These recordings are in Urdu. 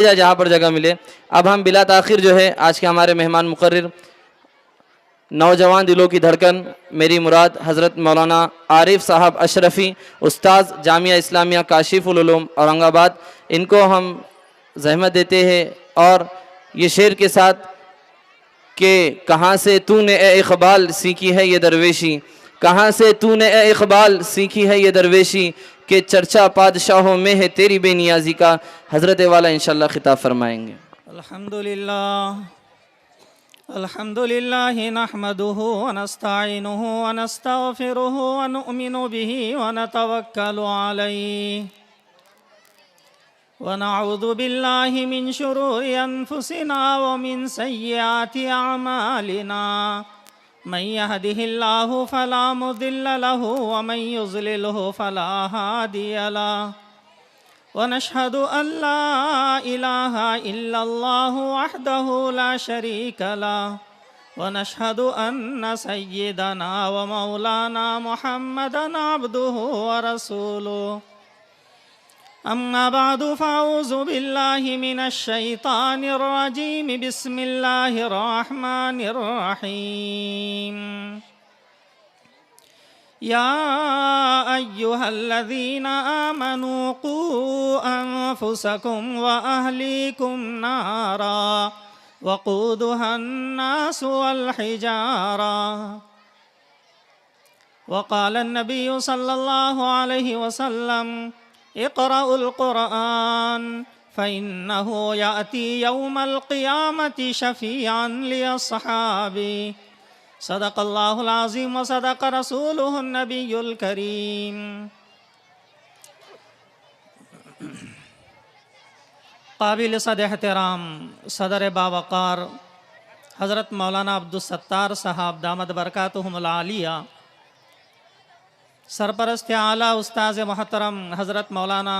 جہاں پر جگہ ملے۔ اب ہم بلا تاخیر جو ہے آج کے ہمارے مہمان مقرر، نوجوان دلوں کی دھڑکن، میری مراد حضرت مولانا عارف صاحب اشرفی، استاذ جامعہ اسلامیہ کاشف العلوم اورنگ آباد، ان کو ہم زحمت دیتے ہیں اور یہ شعر کے ساتھ کہ کہاں سے تو نے اے اقبال سیکھی ہے یہ درویشی، کہاں سے تو نے اے اقبال سیکھی ہے یہ درویشی، کہ چرچا پادشاہوں میں ہے تیری بے نیازی کا۔ حضرت والا انشاءاللہ خطاب فرمائیں گے۔ الحمد لله نحمده ونستعينه ونستغفره ونؤمن به ونتوكل عليه ونعوذ بالله من شرور أنفسنا ومن سيئات أعمالنا، من يهده الله فلا مضل له ومن يضلله فلا هادي له، ونشهد أن لا إله إلا الله وحده لا شريك له، ونشهد أن سيدنا ومولانا محمدًا عبده ورسوله. أما بعد فأعوذ بالله من الشيطان الرجيم، بسم الله الرحمن الرحيم. يا أيها الذين آمنوا قوا أنفسكم وأهليكم نارا وقودها الناس والحجارة. وقال النبي صلى الله عليه وسلم: اقرأوا القرآن فإنه يأتي يوم القيامة شفيعا لأصحابه. صدق الله العظيم وصدق رسوله النبي الكريم. قابل صد احترام صدر باوقار حضرت مولانا عبدالستار صاحب دامت برکاتہم العالیہ، سرپرست اعلیٰ استاذ محترم حضرت مولانا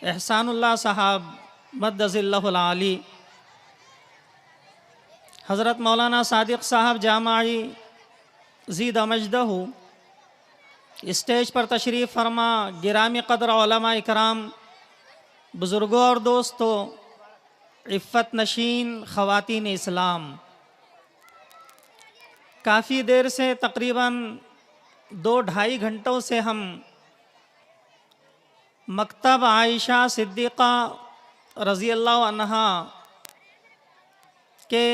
احسان اللہ صاحب مدظ اللہ العالی، حضرت مولانا صادق صاحب جامعی زید مجدہ، اسٹیج پر تشریف فرما گرامی قدر علماء اکرام، بزرگوں اور دوستوں، عفت نشین خواتین اسلام، کافی دیر سے تقریباً 2-2.5 گھنٹوں سے ہم مکتب عائشہ صدیقہ رضی اللہ عنہا کے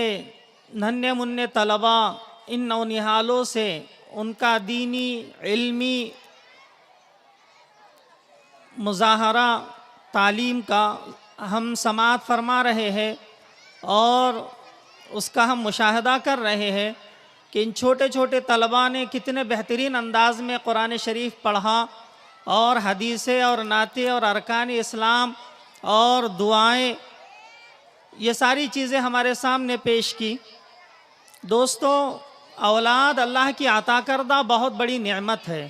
ننھے منھے طلباء ان نونہالوں سے ان کا دینی علمی مظاہرہ تعلیم کا ہم سماعت فرما رہے ہیں اور اس کا ہم مشاہدہ کر رہے ہیں کہ ان چھوٹے چھوٹے طلباء نے کتنے بہترین انداز میں قرآن شریف پڑھا اور حدیثیں اور نعتیں اور ارکان اسلام اور دعائیں، یہ ساری چیزیں ہمارے سامنے پیش کی۔ دوستو، اولاد اللہ کی عطا کردہ بہت بڑی نعمت ہے۔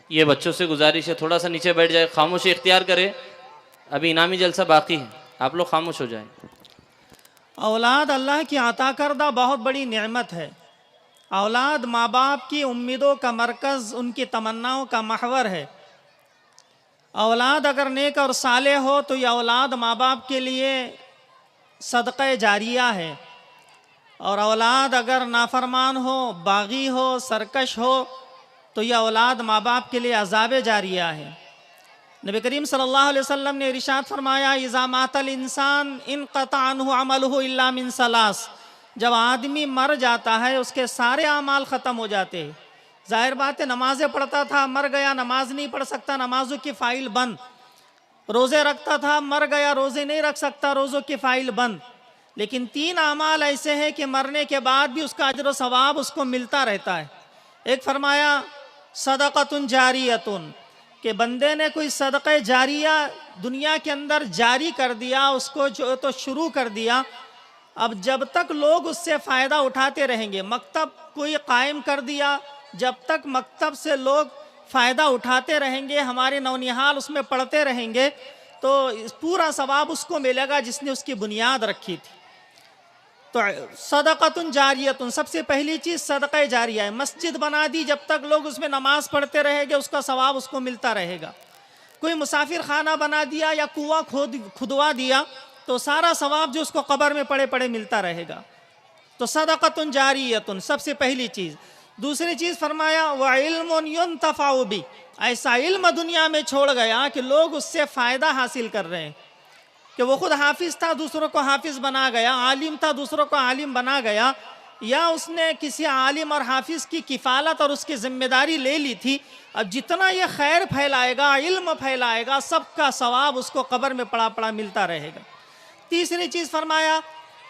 یہ بچوں سے گزارش ہے تھوڑا سا نیچے بیٹھ جائے، خاموشی اختیار کرے، ابھی انعامی جلسہ باقی ہے، آپ لوگ خاموش ہو جائیں۔ اولاد اللہ کی عطا کردہ بہت بڑی نعمت ہے۔ اولاد ماں باپ کی امیدوں کا مرکز، ان کی تمناؤں کا محور ہے۔ اولاد اگر نیک اور صالح ہو تو یہ اولاد ماں باپ کے لیے صدقہ جاریہ ہے، اور اولاد اگر نافرمان ہو، باغی ہو، سرکش ہو تو یہ اولاد ماں باپ کے لیے عذاب جاریہ ہے۔ نبی کریم صلی اللہ علیہ وسلم نے ارشاد فرمایا: اذا مات الانسان انقطع عنہ عملہ الا من ثلاث، جب آدمی مر جاتا ہے اس کے سارے اعمال ختم ہو جاتے ہیں۔ ظاہر بات ہے، نمازیں پڑھتا تھا، مر گیا، نماز نہیں پڑھ سکتا، نمازوں کی فائل بند۔ روزے رکھتا تھا، مر گیا، روزے نہیں رکھ سکتا، روزوں کی فائل بند۔ لیکن 3 اعمال ایسے ہیں کہ مرنے کے بعد بھی اس کا اجر و ثواب اس کو ملتا رہتا ہے۔ ایک فرمایا صدقۃ جاریۃ، کہ بندے نے کوئی صدقہ جاریہ دنیا کے اندر جاری کر دیا، اس کو جو تو شروع کر دیا، اب جب تک لوگ اس سے فائدہ اٹھاتے رہیں گے۔ مکتب کوئی قائم کر دیا، جب تک مکتب سے لوگ فائدہ اٹھاتے رہیں گے، ہمارے نونہال اس میں پڑھتے رہیں گے، تو پورا ثواب اس کو ملے گا جس نے اس کی بنیاد رکھی تھی۔ تو صدقۃ جاریۃ، سب سے پہلی چیز صدقہ جاریہ ہے. مسجد بنا دی، جب تک لوگ اس میں نماز پڑھتے رہیں گے اس کا ثواب اس کو ملتا رہے گا. کوئی مسافر خانہ بنا دیا یا کنواں کھدوا دیا تو سارا ثواب جو اس کو قبر میں پڑے پڑے ملتا رہے گا. تو صدقۃ جاریۃ سب سے پہلی چیز. دوسری چیز فرمایا وعلم ينتفع بہ، ایسا علم دنیا میں چھوڑ گیا کہ لوگ اس سے فائدہ حاصل کر رہے ہیں، کہ وہ خود حافظ تھا دوسروں کو حافظ بنا گیا، عالم تھا دوسروں کو عالم بنا گیا، یا اس نے کسی عالم اور حافظ کی کفالت اور اس کی ذمہ داری لے لی تھی. اب جتنا یہ خیر پھیلائے گا، علم پھیلائے گا، سب کا ثواب اس کو قبر میں پڑا پڑا ملتا رہے گا. تیسری چیز فرمایا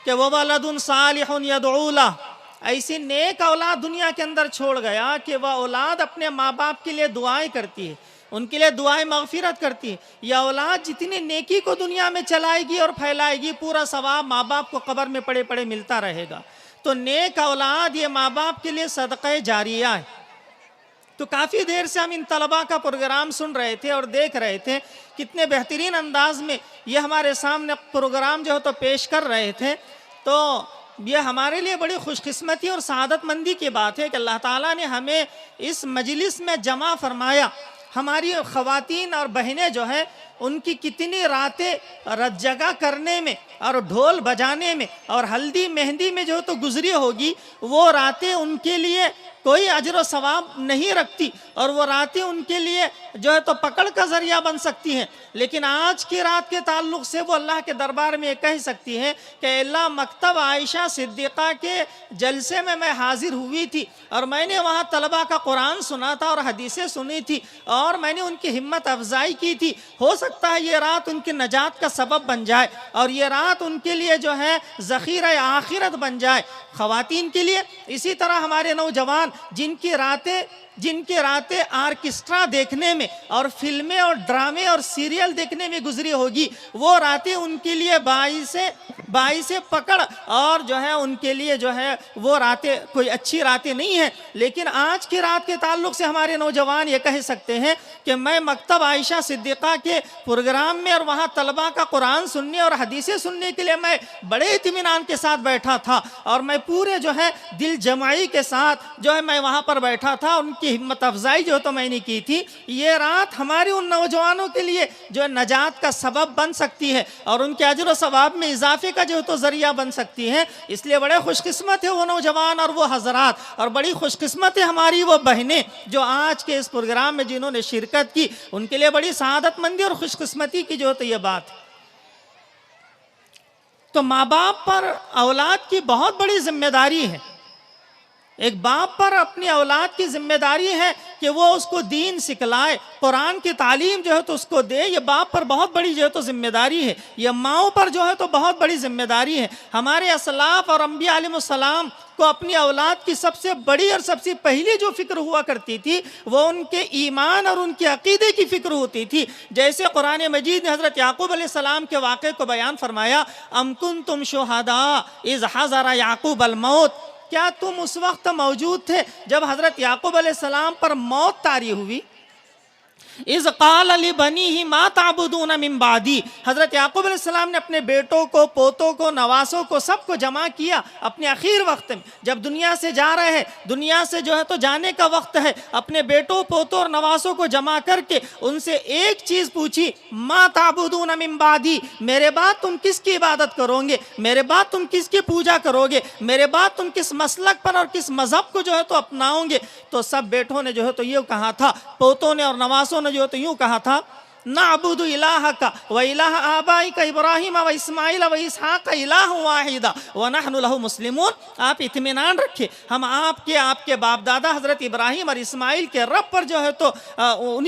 کہ وَوَلَدٌ صَالِحٌ يَدْعُو لَهُ، ایسی نیک اولاد دنیا کے اندر چھوڑ گیا کہ وہ اولاد اپنے ماں باپ کے لیے دعائیں کرتی ہے، ان کے لیے دعائیں مغفرت کرتی ہے. یہ اولاد جتنی نیکی کو دنیا میں چلائے گی اور پھیلائے گی، پورا ثواب ماں باپ کو قبر میں پڑے پڑے ملتا رہے گا. تو نیک اولاد یہ ماں باپ کے لیے صدقہ جاریہ ہے. تو کافی دیر سے ہم ان طلباء کا پروگرام سن رہے تھے اور دیکھ رہے تھے، کتنے بہترین انداز میں یہ ہمارے سامنے پروگرام جو ہے تو پیش کر رہے تھے. تو یہ ہمارے لیے بڑی خوش قسمتی اور سعادت مندی کی بات ہے کہ اللہ تعالیٰ نے ہمیں اس مجلس میں جمع فرمایا. ہماری خواتین اور بہنیں جو ہیں ان کی کتنی راتیں رت جگہ کرنے میں اور ڈھول بجانے میں اور ہلدی مہندی میں جو تو گزری ہوگی، وہ راتیں ان کے لیے کوئی اجر و ثواب نہیں رکھتی، اور وہ راتیں ان کے لیے جو ہے تو پکڑ کا ذریعہ بن سکتی ہیں. لیکن آج کی رات کے تعلق سے وہ اللہ کے دربار میں یہ کہہ سکتی ہے کہ اللہ، مکتب عائشہ صدیقہ کے جلسے میں حاضر ہوئی تھی اور میں نے وہاں طلباء کا قرآن سنا تھا اور حدیثیں سنی تھی اور میں نے ان کی ہمت افزائی کی تھی. ہو سکتا ہے یہ رات ان کی نجات کا سبب بن جائے اور یہ رات ان کے لیے جو ہے ذخیرہ آخرت بن جائے. خواتین کے لیے اسی طرح ہمارے نوجوان جن کی راتیں آرکسٹرا دیکھنے میں اور فلمیں اور ڈرامے اور سیریل دیکھنے میں گزری ہوگی، وہ راتیں ان کے لیے باعث پکڑ اور جو ہے ان کے لیے جو ہے وہ راتیں کوئی اچھی راتیں نہیں ہیں. لیکن آج کی رات کے تعلق سے ہمارے نوجوان یہ کہہ سکتے ہیں کہ میں مکتب عائشہ صدیقہ کے پروگرام میں اور وہاں طلباء کا قرآن سننے اور حدیثیں سننے کے لیے میں بڑے اطمینان کے ساتھ بیٹھا تھا اور میں پورے جو ہے دل جمعی کے ساتھ جو ہے میں وہاں پر بیٹھا تھا، ان کی ہمت افزائی جو تو میں نے کی تھی. یہ رات ہمارے ان نوجوانوں کے لیے جو نجات کا سبب بن سکتی ہے اور ان کے اجر و ثواب میں اضافے کا جو تو ذریعہ بن سکتی ہے. اس لیے بڑے خوش قسمت ہے وہ نوجوان اور وہ حضرات، اور بڑی خوش قسمت ہے ہماری وہ بہنیں جو آج کے اس پروگرام میں جنہوں نے شرکت کی. ان کے لیے بڑی سعادت مندی اور خوش قسمتی کی جو تو یہ بات ہے. تو ماں باپ پر اولاد کی بہت بڑی ذمہ داری ہے. ایک باپ پر اپنی اولاد کی ذمہ داری ہے کہ وہ اس کو دین سکھلائے، قرآن کی تعلیم جو ہے تو اس کو دے. یہ باپ پر بہت بڑی جو ہے تو ذمہ داری ہے. یہ ماؤں پر جو ہے تو بہت بڑی ذمہ داری ہے. ہمارے اسلاف اور انبیاء علیہ السلام کو اپنی اولاد کی سب سے بڑی اور سب سے پہلی جو فکر ہوا کرتی تھی وہ ان کے ایمان اور ان کے عقیدے کی فکر ہوتی تھی. جیسے قرآن مجید نے حضرت یعقوب علیہ السلام کے واقعے کو بیان فرمایا، ام کنتم شہداء اذ حضر یعقوب الموت، کیا تم اس وقت موجود تھے جب حضرت یعقوب علیہ السلام پر موت طاری ہوئی؟ اذ قال لبنیہ ما تعبدون من بعدی، حضرت یعقوب علیہ السلام نے اپنے بیٹوں کو، پوتوں کو، نواسوں کو سب کو جمع کیا اپنے اخیر وقت میں، جب دنیا سے جا رہے ہیں، دنیا سے جو ہے تو جانے کا وقت ہے، اپنے بیٹوں، پوتوں اور نواسوں کو جمع کر کے ان سے ایک چیز پوچھی، ما تعبدون من بعدی، میرے بعد تم کس کی عبادت کرو گے، میرے بعد تم کس کی پوجا کرو گے، میرے بعد تم کس مسلک پر اور کس مذہب کو جو ہے تو اپناؤ گے؟ تو سب بیٹوں نے جو ہے تو یہ کہا تھا، پوتوں نے اور نواسوں نے جو تو یوں کہا تھا، نعبد الہک و الہ آبائک ابراہیم و اسماعیل و اسحاق الہ واحد ونحن لہ مسلمون. آپ اطمینان رکھیں، ہم آپ کے باپ دادا حضرت ابراہیم اور اسماعیل کے رب پر جو ہے تو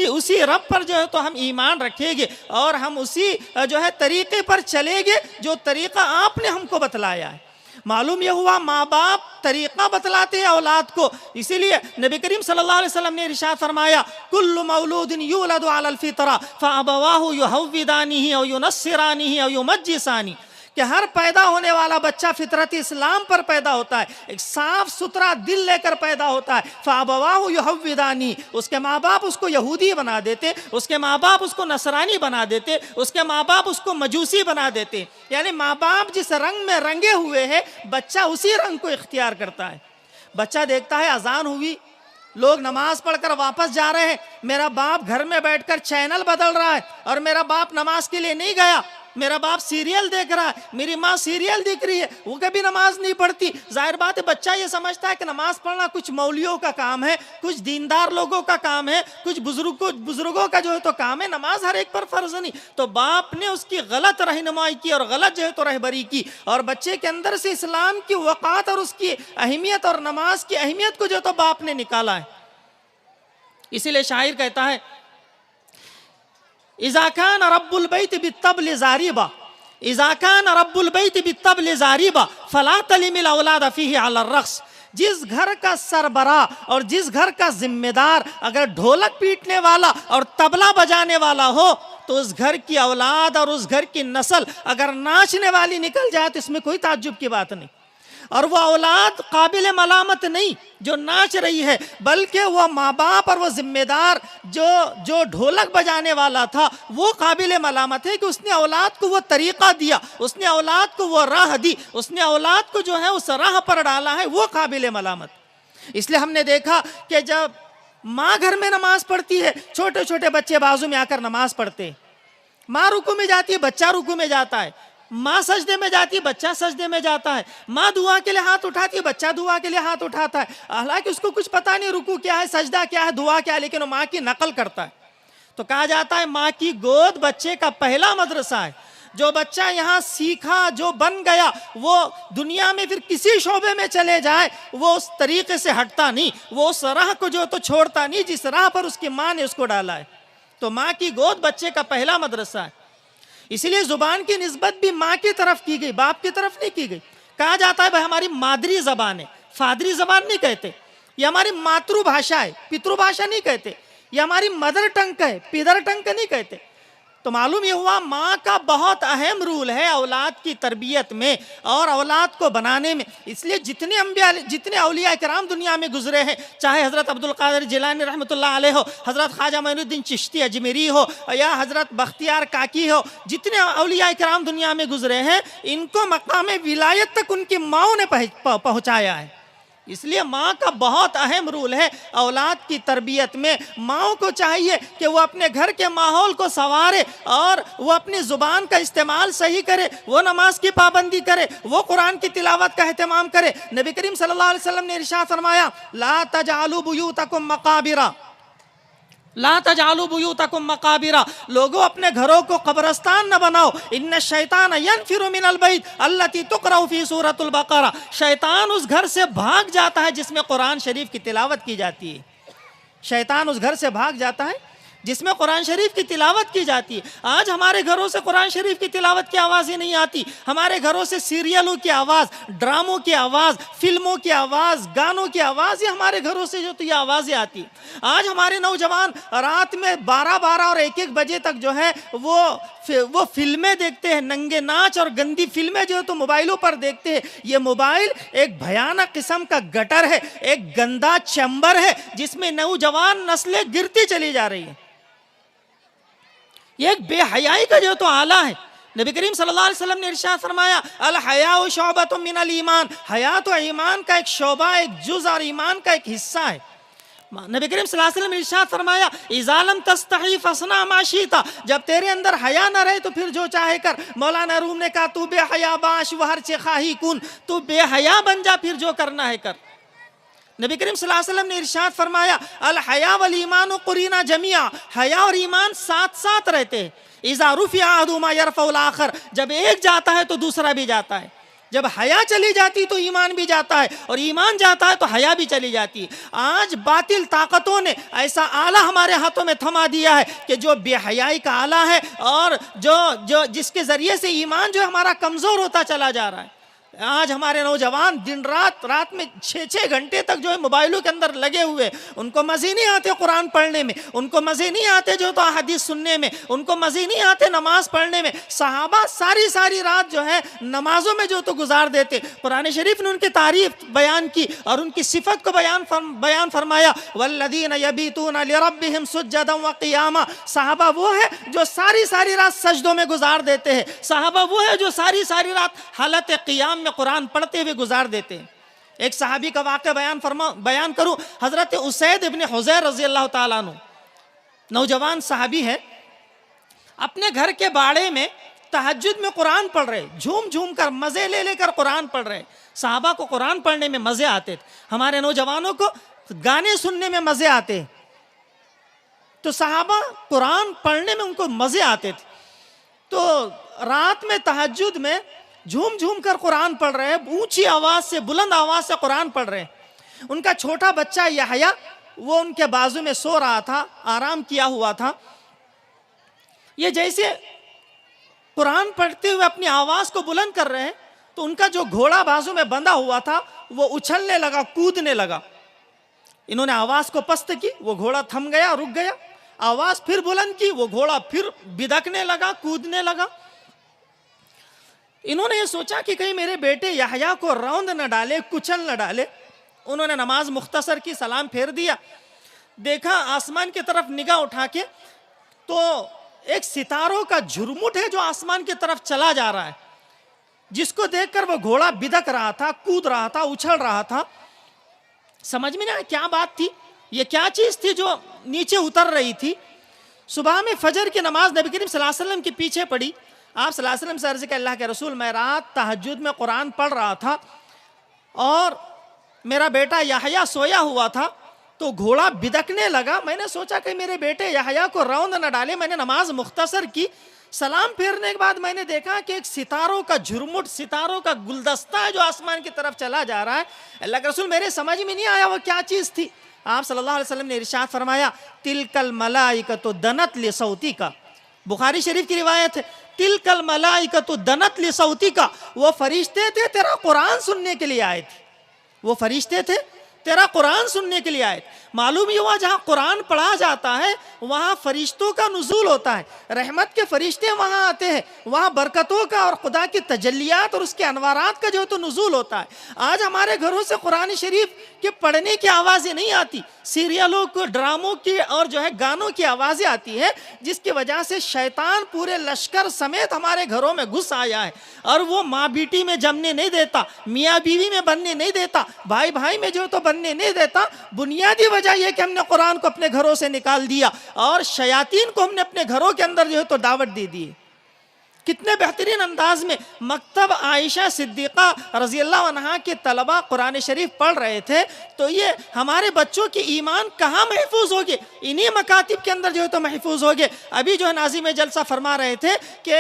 اسی رب پر جو ہے تو ہم ایمان رکھیں گے اور ہم اسی جو ہے طریقے پر چلیں گے جو طریقہ آپ نے ہم کو بتلایا ہے. معلوم یہ ہوا ماں باپ طریقہ بتلاتے ہیں اولاد کو. اسی لیے نبی کریم صلی اللہ علیہ وسلم نے ارشاد فرمایا، کل مولود یولد علی الفطرہ فابواہ یہودانہ او ینصرانہ او یمجسانہ، کہ ہر پیدا ہونے والا بچہ فطرت اسلام پر پیدا ہوتا ہے، ایک صاف ستھرا دل لے کر پیدا ہوتا ہے۔ فَأَبَوَاهُ يُحَوِّدَانِهِ، اس کے ماں باپ اس کو یہودی بنا دیتے، اس کے ماں باپ اس کو نصرانی بنا دیتے، اس کے ماں باپ اس کو مجوسی بنا دیتے، یعنی ماں باپ جس رنگ میں رنگے ہوئے ہیں بچہ اسی رنگ کو اختیار کرتا ہے۔ بچہ دیکھتا ہے اذان ہوئی، لوگ نماز پڑھ کر واپس جا رہے ہیں، میرا باپ گھر میں بیٹھ کر چینل بدل رہا ہے اور میرا باپ نماز کے لیے نہیں گیا، میرا باپ سیریل دیکھ رہا ہے، میری ماں سیریل دیکھ رہی ہے، وہ کبھی نماز نہیں پڑھتی۔ ظاہر بات ہے بچہ یہ سمجھتا ہے کہ نماز پڑھنا کچھ مولویوں کا کام ہے، کچھ دیندار لوگوں کا کام ہے، کچھ بزرگوں کا جو ہے تو کام ہے، نماز ہر ایک پر فرض نہیں۔ تو باپ نے اس کی غلط رہنمائی کی اور غلط جو ہے تو رہبری کی، اور بچے کے اندر سے اسلام کی وقات اور اس کی اہمیت اور نماز کی اہمیت کو جو ہے تو باپ نے نکالا ہے۔ اسی لیے شاعر کہتا ہے اذا كان رب البيت بالطبل زاربا، اذا كان رب البيت بالطبل زاربا فلا تلم الاولاد فيه على الرقص۔ جس گھر کا سربراہ اور جس گھر کا ذمہ دار اگر ڈھولک پیٹنے والا اور طبلہ بجانے والا ہو تو اس گھر کی اولاد اور اس گھر کی نسل اگر ناچنے والی نکل جائے تو اس میں کوئی تعجب کی بات نہیں، اور وہ اولاد قابل ملامت نہیں جو ناچ رہی ہے، بلکہ وہ ماں باپ اور وہ ذمہ دار جو ڈھولک بجانے والا تھا وہ قابل ملامت ہے کہ اس نے اولاد کو وہ طریقہ دیا، اس نے اولاد کو وہ راہ دی، اس نے اولاد کو جو ہے اس راہ پر ڈالا ہے، وہ قابل ملامت۔ اس لیے ہم نے دیکھا کہ جب ماں گھر میں نماز پڑھتی ہے چھوٹے چھوٹے بچے بازو میں آ کر نماز پڑھتے ہیں، ماں رکوع میں جاتی ہے بچہ رکوع میں جاتا ہے، ماں سجدے میں جاتی ہے بچہ سجدے میں جاتا ہے، ماں دعا کے لیے ہاتھ اٹھاتی ہے بچہ دعا کے لیے ہاتھ اٹھاتا ہے، حالانکہ اس کو کچھ پتہ نہیں رکوع کیا ہے، سجدہ کیا ہے، دعا کیا ہے، لیکن وہ ماں کی نقل کرتا ہے۔ تو کہا جاتا ہے ماں کی گود بچے کا پہلا مدرسہ ہے۔ جو بچہ یہاں سیکھا جو بن گیا وہ دنیا میں پھر کسی شعبے میں چلے جائے وہ اس طریقے سے ہٹتا نہیں، وہ اس راہ کو جو تو چھوڑتا نہیں جس راہ پر اس کی ماں نے اس کو ڈالا ہے۔ تو ماں کی گود بچے کا پہلا مدرسہ ہے۔ اسی لیے زبان کی نسبت بھی ماں کی طرف کی گئی، باپ کی طرف نہیں کی گئی۔ کہا جاتا ہے بھائی ہماری مادری زبان ہے، فادری زبان نہیں کہتے، یہ ہماری ماترو بھاشا ہے، پترو بھاشا نہیں کہتے، یہ ہماری مدر ٹنگ ہے، پیدر ٹنگ نہیں کہتے۔ تو معلوم یہ ہوا ماں کا بہت اہم رول ہے اولاد کی تربیت میں اور اولاد کو بنانے میں۔ اس لیے جتنے اولیاء کرام دنیا میں گزرے ہیں، چاہے حضرت عبدالقادر جیلانی رحمۃ اللہ علیہ ہو، حضرت خواجہ معین الدین چشتی اجمیری ہو یا حضرت بختیار کاکی ہو، جتنے اولیاء کرام دنیا میں گزرے ہیں ان کو مقام ولایت تک ان کی ماؤں نے پہنچایا ہے۔ اس لیے ماں کا بہت اہم رول ہے اولاد کی تربیت میں۔ ماؤں کو چاہیے کہ وہ اپنے گھر کے ماحول کو سنوارے اور وہ اپنی زبان کا استعمال صحیح کرے، وہ نماز کی پابندی کرے، وہ قرآن کی تلاوت کا اہتمام کرے۔ نبی کریم صلی اللہ علیہ وسلم نے ارشاد فرمایا لا تجعلوا بیوتکم مقابرا، لا تجعلوا بیوتکم مقابرا، لوگوں اپنے گھروں کو قبرستان نہ بناؤ۔ ان الشیطان ینفر من البیت التی تقرأ فی سورۃ البقرہ، شیطان اس گھر سے بھاگ جاتا ہے جس میں قرآن شریف کی تلاوت کی جاتی ہے۔ شیطان اس گھر سے بھاگ جاتا ہے جس میں قرآن شریف کی تلاوت کی جاتی ہے۔ آج ہمارے گھروں سے قرآن شریف کی تلاوت کی آوازیں نہیں آتی، ہمارے گھروں سے سیریلوں کی آواز، ڈراموں کی آواز، فلموں کی آواز، گانوں کی آواز، یہ ہمارے گھروں سے جو تو یہ آوازیں آتی ہیں۔ آج ہمارے نوجوان رات میں 12 اور 1 بجے تک جو ہے وہ فلمیں دیکھتے ہیں، ننگے ناچ اور گندی فلمیں جو ہے تو موبائلوں پر دیکھتے ہیں۔ یہ موبائل ایک بھیانک قسم کا گٹر ہے، ایک گندا چیمبر ہے جس میں نوجوان نسلیں گرتی چلی جا رہی ہیں۔ یہ ایک بے حیائی کا جو تو آلہ ہے۔ نبی کریم صلی اللہ علیہ وسلم نے ارشاد فرمایا الحیاء شعبۃ من الایمان، حیا تو ایمان کا ایک شعبہ، ایک جز اور ایمان کا ایک حصہ ہے۔ نبی کریم صلی اللہ علیہ وسلم نے ارشاد فرمایا اذا لم تستحی فاصنع ما شئت، جب تیرے اندر حیا نہ رہے تو پھر جو چاہے کر۔ مولانا روم نے کہا تو بے حیا باش و ہر چے خواہی کن، تو بے حیا بن جا پھر جو کرنا ہے کر۔ نبی کریم صلی اللہ علیہ وسلم نے ارشاد فرمایا الحیا والایمان قرینا جمیعا، حیا اور ایمان ساتھ ساتھ رہتے ہیں۔ اذا رفع احدهما يرفع الاخر، جب ایک جاتا ہے تو دوسرا بھی جاتا ہے۔ جب حیا چلی جاتی تو ایمان بھی جاتا ہے، اور ایمان جاتا ہے تو حیا بھی چلی جاتی ہے۔ آج باطل طاقتوں نے ایسا آلہ ہمارے ہاتھوں میں تھما دیا ہے کہ جو بے حیائی کا آلہ ہے اور جو جس کے ذریعے سے ایمان جو ہمارا کمزور ہوتا چلا جا رہا ہے۔ آج ہمارے نوجوان دن رات میں 6 گھنٹے تک جو ہے موبائلوں کے اندر لگے ہوئے، ان کو مزے نہیں آتے قرآن پڑھنے میں، ان کو مزے نہیں آتے جو تو احادیث سننے میں، ان کو مزے نہیں آتے نماز پڑھنے میں۔ صحابہ ساری رات جو ہے نمازوں میں جو تو گزار دیتے۔ قرآن شریف نے ان کی تعریف بیان کی اور ان کی صفت کو بیان فرمایا، والذین یبیتون لربہم سجدا وقیاما۔ صحابہ وہ ہے جو ساری رات سجدوں میں گزار دیتے ہیں، صحابہ وہ ہے جو ساری رات حالت قیام میں قرآن پڑھتے ہوئے گزار دیتے ہیں۔ ایک صحابی کا واقعہ بیان کروں، حضرت اسید ابن حضیر رضی اللہ تعالیٰ عنہ، نوجوان صحابی ہے، اپنے گھر کے باڑے میں تہجد میں قرآن پڑھ رہے، جھوم کر مزے لے کر قرآن پڑھ رہے۔ صحابہ کو قرآن پڑھنے میں مزے آتے تھے، ہمارے نوجوانوں کو گانے سننے میں مزے آتے ہیں، تو صحابہ قرآن پڑھنے میں ان کو مزے آتے تھے۔ تو رات میں تہجد میں جھوم کر قرآن پڑھ رہے ہیں، اونچی آواز سے، بلند آواز سے قرآن پڑھ رہے ہیں۔ ان کا چھوٹا بچہ یحییٰ وہ ان کے بازو میں سو رہا تھا، آرام کیا ہوا تھا۔ یہ جیسے قرآن پڑھتے ہوئے اپنی آواز کو بلند کر رہے ہیں تو ان کا جو گھوڑا بازو میں بندھا ہوا تھا وہ اچھلنے لگا، کودنے لگا۔ انہوں نے آواز کو پست کی، وہ گھوڑا تھم گیا، رک گیا۔ آواز پھر بلند کی، وہ گھوڑا پھر بدکنے لگا، کودنے لگا۔ انہوں نے یہ سوچا کہ کہیں میرے بیٹے یحییٰ کو روند نہ ڈالے، کچل نہ ڈالے۔ انہوں نے نماز مختصر کی، سلام پھیر دیا، دیکھا آسمان کی طرف نگاہ اٹھا کے تو ایک ستاروں کا جھرمٹ ہے جو آسمان کی طرف چلا جا رہا ہے، جس کو دیکھ کر وہ گھوڑا بدک رہا تھا، کود رہا تھا، اچھل رہا تھا۔ سمجھ میں نہیں آیا کیا بات تھی، یہ کیا چیز تھی جو نیچے اتر رہی تھی۔ صبح میں فجر کی نماز نبی کریم صلی اللہ علیہ وسلم کے پیچھے پڑھی۔ آپ صلی اللہ علیہ وسلم سے عرض کہ اللہ کے رسول، میں رات تہجد میں قرآن پڑھ رہا تھا اور میرا بیٹا یحییٰ سویا ہوا تھا تو گھوڑا بدکنے لگا۔ میں نے سوچا کہ میرے بیٹے یحییٰ کو روند نہ ڈالے، میں نے نماز مختصر کی۔ سلام پھیرنے کے بعد میں نے دیکھا کہ ایک ستاروں کا جھرمٹ، ستاروں کا گلدستہ ہے جو آسمان کی طرف چلا جا رہا ہے۔ اللہ کے رسول میرے سمجھ میں نہیں آیا وہ کیا چیز تھی۔ آپ صلی اللہ علیہ وسلم نے ارشاد فرمایا، تلک الملائکۃ دنت لصوتک۔ بخاری شریف کی روایت ہے، تلک الملائکۃ دنت لصوتک۔ وہ فرشتے تھے تیرا قرآن سننے کے لیے آئے تھے، وہ فرشتے تھے تیرا قرآن سننے کے لیے آئے تھے۔ معلوم یہ ہوا جہاں قرآن پڑھا جاتا ہے وہاں فرشتوں کا نزول ہوتا ہے، رحمت کے فرشتے وہاں آتے ہیں، وہاں برکتوں کا اور خدا کی تجلیات اور اس کے انوارات کا جو تو نزول ہوتا ہے۔ آج ہمارے گھروں سے قرآن شریف کے پڑھنے کی آوازیں نہیں آتی، سیریلوں کو، ڈراموں کی اور جو ہے گانوں کی آوازیں آتی ہے، جس کی وجہ سے شیطان پورے لشکر سمیت ہمارے گھروں میں گھس آیا ہے اور وہ ماں بیٹی میں جمنے نہیں دیتا، میاں بیوی میں بننے نہیں دیتا، بھائی بھائی میں جو تو بننے نہیں دیتا۔ بنیادی وجہ یہ کہ ہم نے قرآن کو اپنے گھروں سے نکال دیا اور شیاطین کو ہم نے اپنے گھروں کے اندر جو ہے تو دعوت دے دی۔ کتنے بہترین انداز میں مکتب عائشہ صدیقہ رضی اللہ عنہا کے طلبہ قرآن شریف پڑھ رہے تھے، تو یہ ہمارے بچوں کی ایمان کہاں محفوظ ہوگی؟ انہی مکاتب کے اندر جو ہے تو محفوظ ہوگے۔ ابھی جو ہے ناظم جلسہ فرما رہے تھے کہ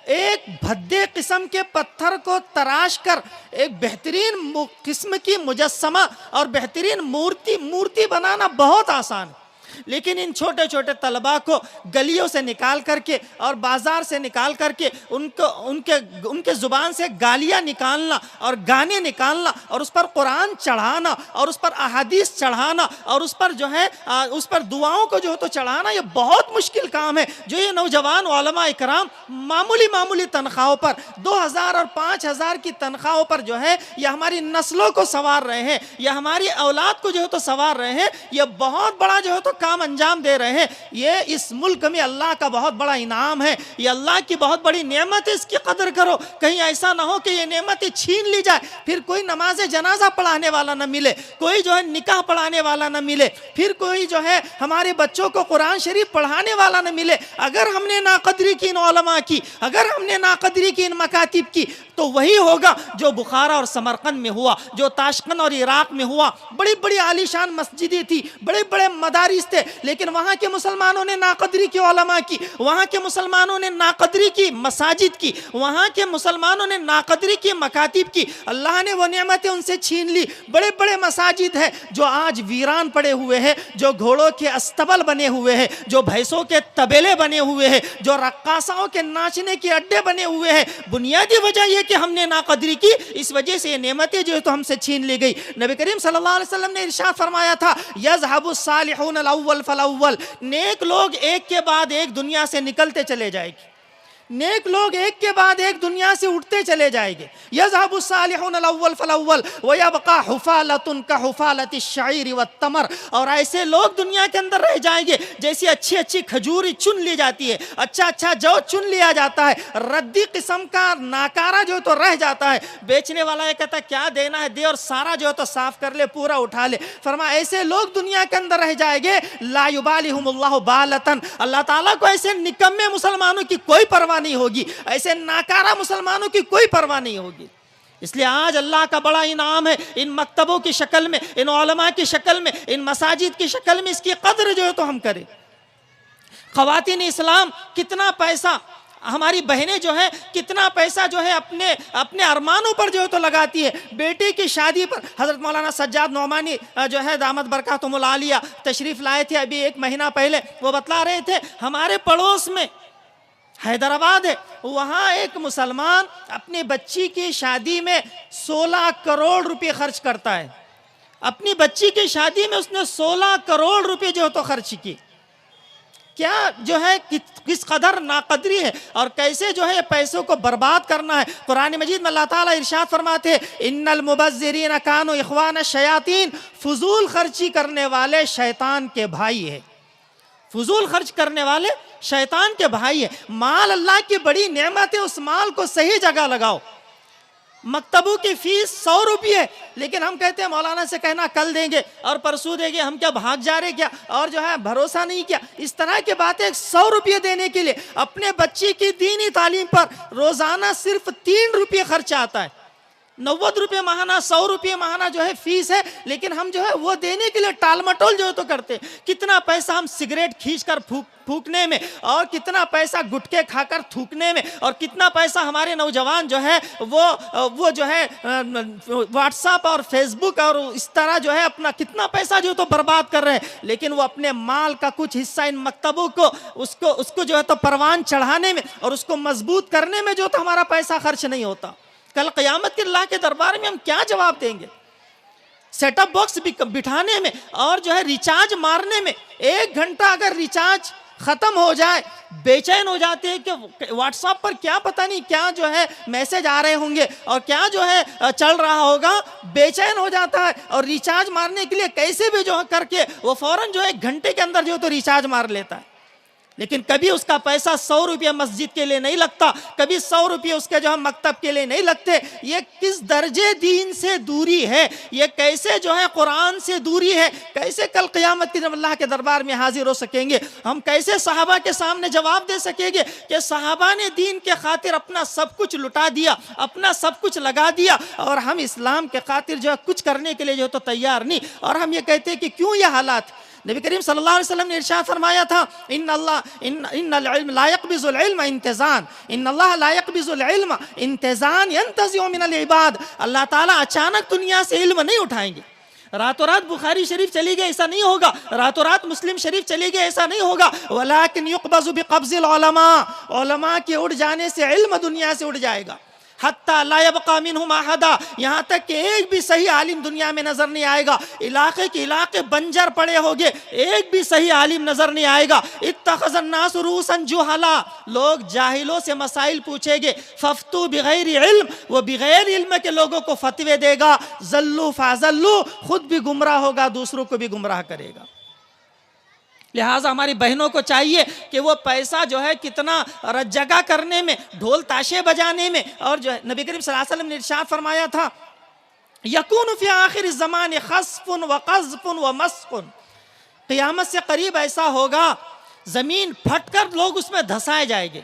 ایک بھدے قسم کے پتھر کو تراش کر ایک بہترین قسم کی مجسمہ اور بہترین مورتی بنانا بہت آسان ہے، لیکن ان چھوٹے چھوٹے طلباء کو گلیوں سے نکال کر کے اور بازار سے نکال کر کے ان کے زبان سے گالیاں نکالنا اور گانے نکالنا اور اس پر قرآن چڑھانا اور اس پر احادیث چڑھانا اور اس پر جو ہے اس پر دعاؤں کو جو ہے تو چڑھانا، یہ بہت مشکل کام ہے جو یہ نوجوان علماء اکرام معمولی تنخواہوں پر 2000 اور 5000 کی تنخواہوں پر جو ہے یہ ہماری نسلوں کو سنوار رہے ہیں، یہ ہماری اولاد کو جو ہے تو سنوار رہے ہیں، یہ بہت بڑا جو ہے تو کام انجام دے رہے ہیں۔ یہ اس ملک میں اللہ کا بہت بڑا انعام ہے، یہ اللہ کی بہت بڑی نعمت ہے، اس کی قدر کرو۔ کہیں ایسا نہ ہو کہ یہ نعمتیں چھین لی جائے، پھر کوئی نماز جنازہ پڑھانے والا نہ ملے، کوئی جو ہے نکاح پڑھانے والا نہ ملے، پھر کوئی جو ہے ہمارے بچوں کو قرآن شریف پڑھانے والا نہ ملے۔ اگر ہم نے ناقدری کی ان علماء کی، اگر ہم نے ناقدری کی ان مکاتب کی، تو وہی ہوگا جو بخارا اور سمرقند میں ہوا، جو تاشقند اور عراق میں ہوا۔ بڑی بڑی عالیشان مسجدیں تھی، بڑے بڑے مدارس تھے، لیکن وہاں کے مسلمانوں نے ناقدری کی علماء کی، وہاں کے مسلمانوں نے ناقدری کی مساجد کی، وہاں کے مسلمانوں نے ناقدری کی مکاتب کی۔ اللہ نے وہ نعمتیں ان سے چھین لی۔ بڑے بڑے مساجد ہیں جو آج ویران پڑے ہوئے ہیں، جو گھوڑوں کے استبل بنے ہوئے ہیں، جو بھینسوں کے طبیلے بنے ہوئے ہیں، جو رقاصاؤں کے ناچنے کے اڈے بنے ہوئے ہیں۔ بنیادی وجہ یہ کہ ہم نے ناقدری کی، اس وجہ سے یہ نعمتیں جو ہے تو ہم سے چھین لی گئی۔ نبی کریم صلی اللہ علیہ وسلم نے ارشاد فرمایا تھا، یذهب الصالحون الاول فالاول، نیک لوگ ایک کے بعد ایک دنیا سے نکلتے چلے جائیں گے، نیک لوگ ایک کے بعد ایک دنیا سے اٹھتے چلے جائیں گے۔ یذهب الصالحون الاول فالاول ويبقى حفالة كحفالة الشعير والتمر، اور ایسے لوگ دنیا کے اندر رہ جائیں گے جیسی اچھی اچھی کھجوری چن لی جاتی ہے، اچھا اچھا جو چن لیا جاتا ہے، ردی قسم کا ناکارہ جو تو رہ جاتا ہے۔ بیچنے والا یہ کہتا ہے کیا دینا ہے دے، اور سارا جو تو صاف کر لے، پورا اٹھا لے۔ فرمایا ایسے لوگ دنیا کے اندر رہ جائیں گے، لا یبالہم اللہ بالتن، اللہ تعالیٰ کو ایسے نکمے مسلمانوں کی کوئی پرواہ نہیں ہوگی، ایسے ناکارہ مسلمانوں کی کوئی پرواہ نہیں ہوگی۔ اس لیے آج اللہ کا بڑا انعام ہے ان مکتبوں کی شکل میں، ان علماء کی شکل میں، ان مساجد کی شکل میں، اس کی قدر جو ہے تو ہم کریں۔ خواتین اسلام کتنا پیسہ، ہماری بہنیں جو ہے کتنا پیسہ جو ہے اپنے ارمانوں پر جو ہے تو لگاتی ہے۔ بیٹے کی شادی پر حضرت مولانا سجاد نعمانی جو ہے دامت برکاتہم العالیہ تشریف لائے تھے ابھی 1 مہینہ پہلے، وہ بتلا رہے تھے ہمارے پڑوس میں حیدرآباد ہے، وہاں ایک مسلمان اپنی بچی کی شادی میں 16 کروڑ روپے خرچ کرتا ہے۔ اپنی بچی کی شادی میں اس نے 16 کروڑ روپے جو ہے تو خرچ کی۔ کیا جو ہے کس قدر ناقدری ہے اور کیسے جو ہے پیسوں کو برباد کرنا ہے۔ قرآن مجید میں اللہ تعالیٰ ارشاد فرماتے ہیں ان المبذرین کانوا اخوان الشیاطین، فضول خرچی کرنے والے شیطان کے بھائی ہیں، فضول خرچ کرنے والے شیطان کے بھائی ہیں۔ مال اللہ کی بڑی نعمت ہے، اس مال کو صحیح جگہ لگاؤ۔ مکتبوں کی فیس 100 روپے ہے، لیکن ہم کہتے ہیں مولانا سے کہنا کل دیں گے اور پرسوں دیں گے، ہم کیا بھاگ جا رہے کیا، اور جو ہے بھروسہ نہیں کیا، اس طرح کی باتیں۔ 100 روپے دینے کے لیے اپنے بچی کی دینی تعلیم پر روزانہ صرف 3 روپے خرچ آتا ہے، 90 روپے ماہانہ، 100 روپے ماہانہ جو ہے فیس ہے، لیکن ہم جو ہے وہ دینے کے لیے ٹال مٹول جو ہے تو کرتے ہیں۔ کتنا پیسہ ہم سگریٹ کھینچ کر پھونکنے میں، اور کتنا پیسہ گٹکے کھا کر تھوکنے میں، اور کتنا پیسہ ہمارے نوجوان جو ہے وہ جو ہے واٹس ایپ اور فیس بک اور اس طرح جو ہے اپنا کتنا پیسہ جو تو برباد کر رہے ہیں، لیکن وہ اپنے مال کا کچھ حصہ ان مکتبوں کو اس کو جو ہے تو پروان چڑھانے میں اور اس کو مضبوط کرنے میں جو تو ہمارا پیسہ خرچ نہیں ہوتا۔ کل قیامت کے اللہ کے دربار میں ہم کیا جواب دیں گے؟ سیٹ اپ باکس بٹھانے میں اور جو ہے ریچارج مارنے میں 1 گھنٹہ اگر ریچارج ختم ہو جائے بے چین ہو جاتے ہیں کہ واٹس ایپ پر کیا پتہ نہیں کیا جو ہے میسج آ رہے ہوں گے اور کیا جو ہے چل رہا ہوگا، بے چین ہو جاتا ہے۔ اور ریچارج مارنے کے لیے کیسے بھی جو ہے کر کے وہ فوراً جو ہے 1 گھنٹے کے اندر جو تو ریچارج مار لیتا ہے، لیکن کبھی اس کا پیسہ 100 روپے مسجد کے لیے نہیں لگتا، کبھی 100 روپے اس کے جو ہے مکتب کے لیے نہیں لگتے۔ یہ کس درجے دین سے دوری ہے، یہ کیسے جو ہے قرآن سے دوری ہے، کیسے کل قیامت کے دن اللہ کے دربار میں حاضر ہو سکیں گے؟ ہم کیسے صحابہ کے سامنے جواب دے سکیں گے کہ صحابہ نے دین کے خاطر اپنا سب کچھ لٹا دیا، اپنا سب کچھ لگا دیا، اور ہم اسلام کے خاطر جو ہے کچھ کرنے کے لیے جو تو تیار نہیں، اور ہم یہ کہتے ہیں کہ کیوں یہ حالات۔ نبی کریم صلی اللہ علیہ وسلم نے ارشاد فرمایا تھا ان العلم لا يقبض العلم انتزاعا، ان اللہ لا يقبض العلم انتزاعا ينتزع من العباد، اللہ تعالیٰ اچانک دنیا سے علم نہیں اٹھائیں گے، راتوں رات بخاری شریف چلی گئے ایسا نہیں ہوگا، راتوں رات مسلم شریف چلی گئے ایسا نہیں ہوگا، ولكن يقبض بقبض العلماء، علماء کے اڑ جانے سے علم دنیا سے اڑ جائے گا، حتی لا یبقى منہم احدا، یہاں تک کہ ایک بھی صحیح عالم دنیا میں نظر نہیں آئے گا، علاقے کے علاقے بنجر پڑے ہوگے، ایک بھی صحیح عالم نظر نہیں آئے گا۔ اتخذ الناس رؤوسا جہلا، لوگ جاہلوں سے مسائل پوچھیں گے، ففتو بغیر علم، وہ بغیر علم کے لوگوں کو فتوے دے گا، ضلوا فاضلوا، خود بھی گمراہ ہوگا دوسروں کو بھی گمراہ کرے گا۔ لہٰذا ہماری بہنوں کو چاہیے کہ وہ پیسہ جو ہے کتنا جگہ کرنے میں، ڈھول تاشے بجانے میں، اور جو ہے نبی کریم صلی اللہ علیہ وسلم نے ارشاد فرمایا تھا یکون فی آخر الزمان خسف وقذف ومسخ، قیامت سے قریب ایسا ہوگا زمین پھٹ کر لوگ اس میں دھسائے جائیں گے،